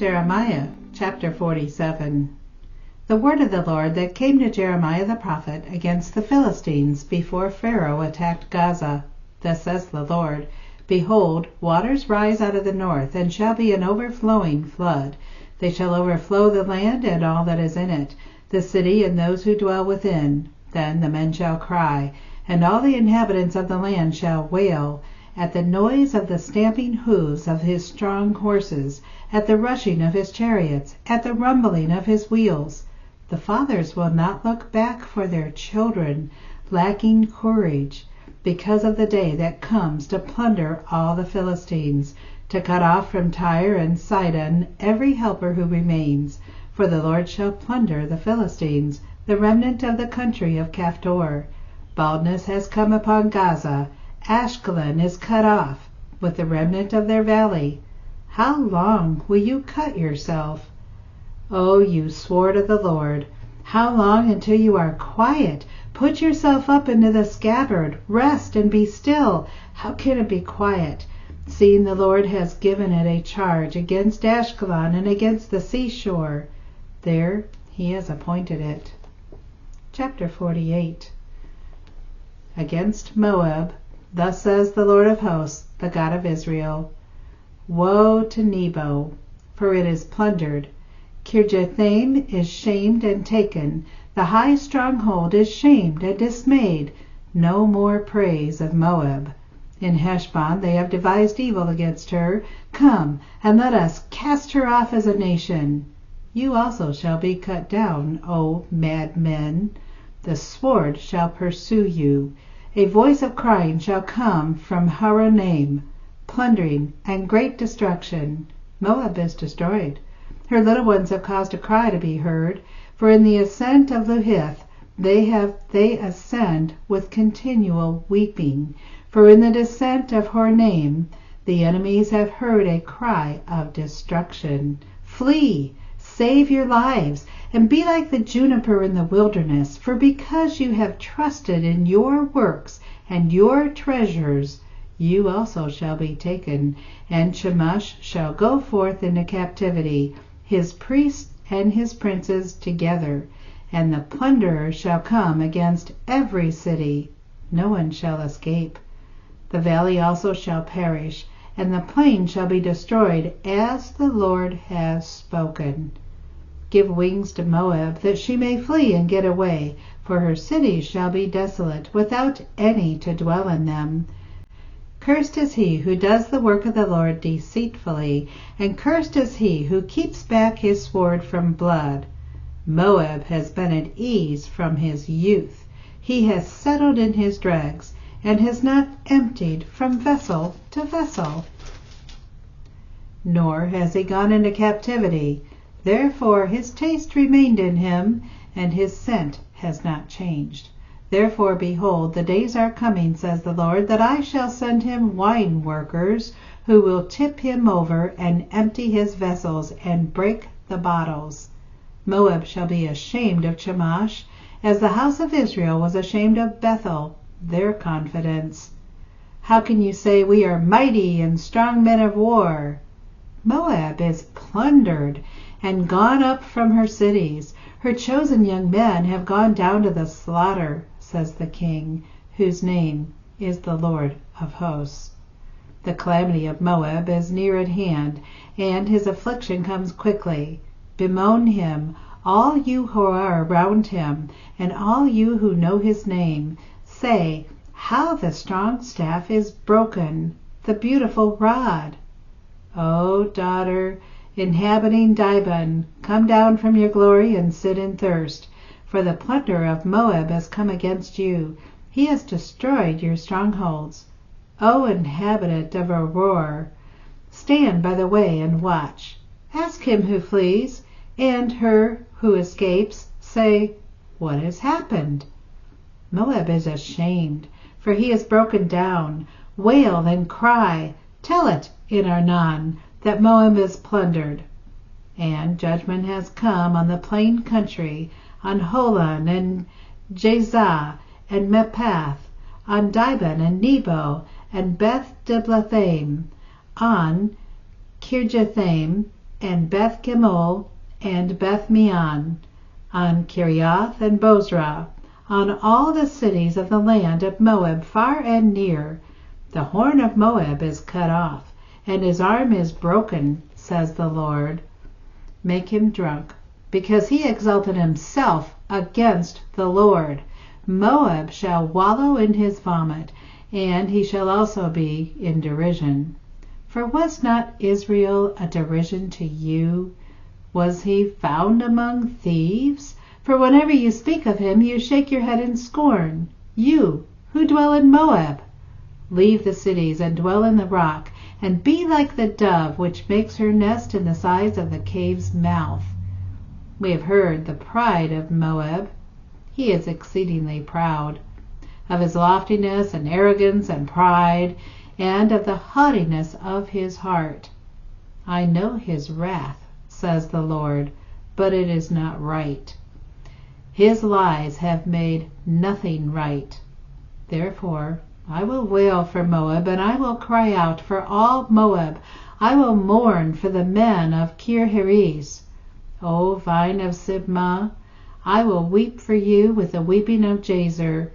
Jeremiah chapter 47. The word of the Lord that came to Jeremiah the prophet against the Philistines before Pharaoh attacked Gaza. Thus says the Lord, Behold, waters rise out of the north, and shall be an overflowing flood. They shall overflow the land and all that is in it, the city and those who dwell within. Then the men shall cry, and all the inhabitants of the land shall wail, at the noise of the stamping hoofs of his strong horses, at the rushing of his chariots, at the rumbling of his wheels. The fathers will not look back for their children, lacking courage, because of the day that comes to plunder all the Philistines, to cut off from Tyre and Sidon every helper who remains. For the Lord shall plunder the Philistines, the remnant of the country of Caphtor. Baldness has come upon Gaza. Ashkelon is cut off, with the remnant of their valley. How long will you cut yourself? O you sword of the Lord, how long until you are quiet? Put yourself up into the scabbard. Rest and be still. How can it be quiet, seeing the Lord has given it a charge against Ashkelon and against the seashore? There he has appointed it. Chapter 48. Against Moab, thus says the Lord of hosts, the God of Israel, Woe to Nebo, for it is plundered. Kirjathaim is shamed and taken. The high stronghold is shamed and dismayed. No more praise of Moab. In Heshbon they have devised evil against her. Come, and let us cast her off as a nation. You also shall be cut down, O madmen. The sword shall pursue you. A voice of crying shall come from Horonaim, plundering and great destruction. Moab is destroyed. Her little ones have caused a cry to be heard, for in the ascent of Luhith they ascend with continual weeping. For in the descent of Horonaim the enemies have heard a cry of destruction. Flee, save your lives, and be like the juniper in the wilderness, for because you have trusted in your works and your treasures, you also shall be taken. And Chemosh shall go forth into captivity, his priests and his princes together, and the plunderer shall come against every city. No one shall escape. The valley also shall perish, and the plain shall be destroyed, as the Lord has spoken. Give wings to Moab, that she may flee and get away, for her cities shall be desolate, without any to dwell in them. Cursed is he who does the work of the Lord deceitfully, and cursed is he who keeps back his sword from blood. Moab has been at ease from his youth. He has settled in his dregs, and has not emptied from vessel to vessel. Nor has he gone into captivity. Therefore his taste remained in him, and his scent has not changed. Therefore, behold, the days are coming, says the Lord, that I shall send him wine workers, who will tip him over, and empty his vessels, and break the bottles. Moab shall be ashamed of Chemosh, as the house of Israel was ashamed of Bethel, their confidence. How can you say, We are mighty and strong men of war? Moab is plundered, and gone up from her cities. Her chosen young men have gone down to the slaughter, says the King, whose name is the Lord of hosts. The calamity of Moab is near at hand, and his affliction comes quickly. Bemoan him, all you who are around him, and all you who know his name. Say, how the strong staff is broken, the beautiful rod. O daughter, inhabiting Dibon, come down from your glory and sit in thirst. For the plunder of Moab has come against you. He has destroyed your strongholds. O inhabitant of Aroer, stand by the way and watch. Ask him who flees, and her who escapes. Say, What has happened? Moab is ashamed, for he is broken down. Wail and cry. Tell it in Arnon, that Moab is plundered. And judgment has come on the plain country, on Holon and Jazah and Mephath, on Dibon and Nebo and Beth Diblathaim, on Kirjathaim and Beth Gemol, and Beth Meon, on Kiriath and Bozrah, on all the cities of the land of Moab far and near. The horn of Moab is cut off, and his arm is broken, says the Lord. Make him drunk, because he exalted himself against the Lord. Moab shall wallow in his vomit, and he shall also be in derision. For was not Israel a derision to you? Was he found among thieves? For whenever you speak of him, you shake your head in scorn. You, who dwell in Moab, leave the cities and dwell in the rock, and be like the dove which makes her nest in the sides of the cave's mouth. We have heard the pride of Moab. He is exceedingly proud, of his loftiness and arrogance and pride, and of the haughtiness of his heart. I know his wrath, says the Lord, but it is not right. His lies have made nothing right. Therefore I will wail for Moab, and I will cry out for all Moab. I will mourn for the men of Kir-Heres. O vine of Sibmah, I will weep for you with the weeping of Jazer.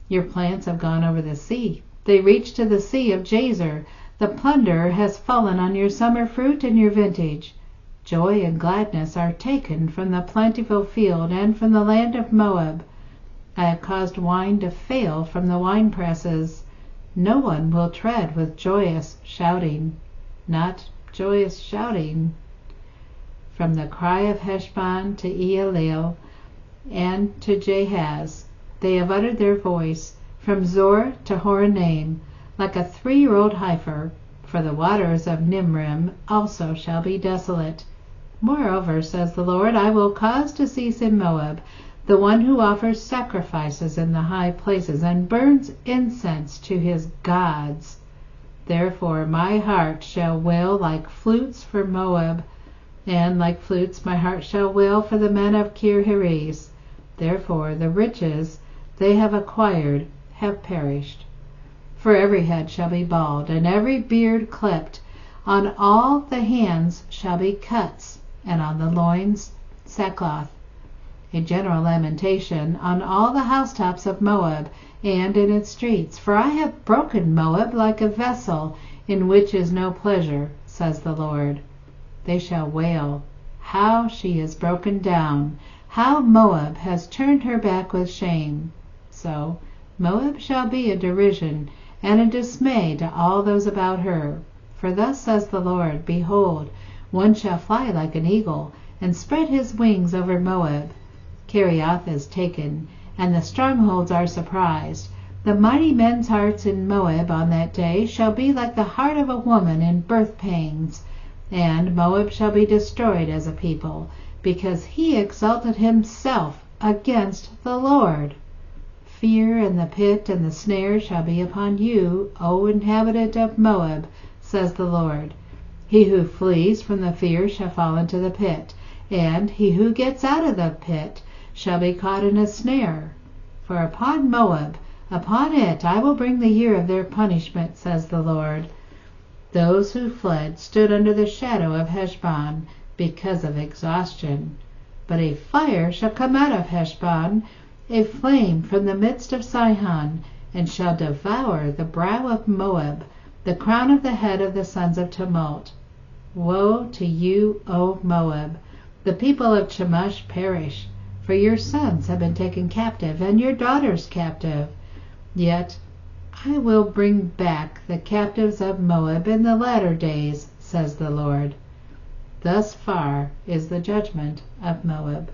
Your plants have gone over the sea. They reach to the sea of Jazer. The plunder has fallen on your summer fruit and your vintage. Joy and gladness are taken from the plentiful field and from the land of Moab. I have caused wine to fail from the winepresses. No one will tread with joyous shouting, not joyous shouting. From the cry of Heshbon to Elil and to Jahaz, they have uttered their voice, from Zor to Horonaim, like a 3-year-old heifer. For the waters of Nimrim also shall be desolate. Moreover, says the Lord, I will cause to cease in Moab the one who offers sacrifices in the high places and burns incense to his gods. Therefore my heart shall wail like flutes for Moab, and like flutes my heart shall wail for the men of Kir-Heres. Therefore the riches they have acquired have perished. For every head shall be bald, and every beard clipped. On all the hands shall be cuts, and on the loins sackcloth. A general lamentation on all the housetops of Moab and in its streets. For I have broken Moab like a vessel in which is no pleasure, says the Lord. They shall wail, how she is broken down, how Moab has turned her back with shame. So Moab shall be a derision and a dismay to all those about her. For thus says the Lord, behold, one shall fly like an eagle, and spread his wings over Moab. Kiriath is taken, and the strongholds are surprised. The mighty men's hearts in Moab on that day shall be like the heart of a woman in birth pangs. And Moab shall be destroyed as a people, because he exalted himself against the Lord. Fear and the pit and the snare shall be upon you, O inhabitant of Moab, says the Lord. He who flees from the fear shall fall into the pit, and he who gets out of the pit shall be caught in a snare. For upon Moab, upon it I will bring the year of their punishment, says the Lord. Those who fled stood under the shadow of Heshbon because of exhaustion. But a fire shall come out of Heshbon, a flame from the midst of Sihon, and shall devour the brow of Moab, the crown of the head of the sons of tumult. Woe to you, O Moab! The people of Chemosh perish, for your sons have been taken captive, and your daughters captive. Yet I will bring back the captives of Moab in the latter days, says the Lord. Thus far is the judgment of Moab.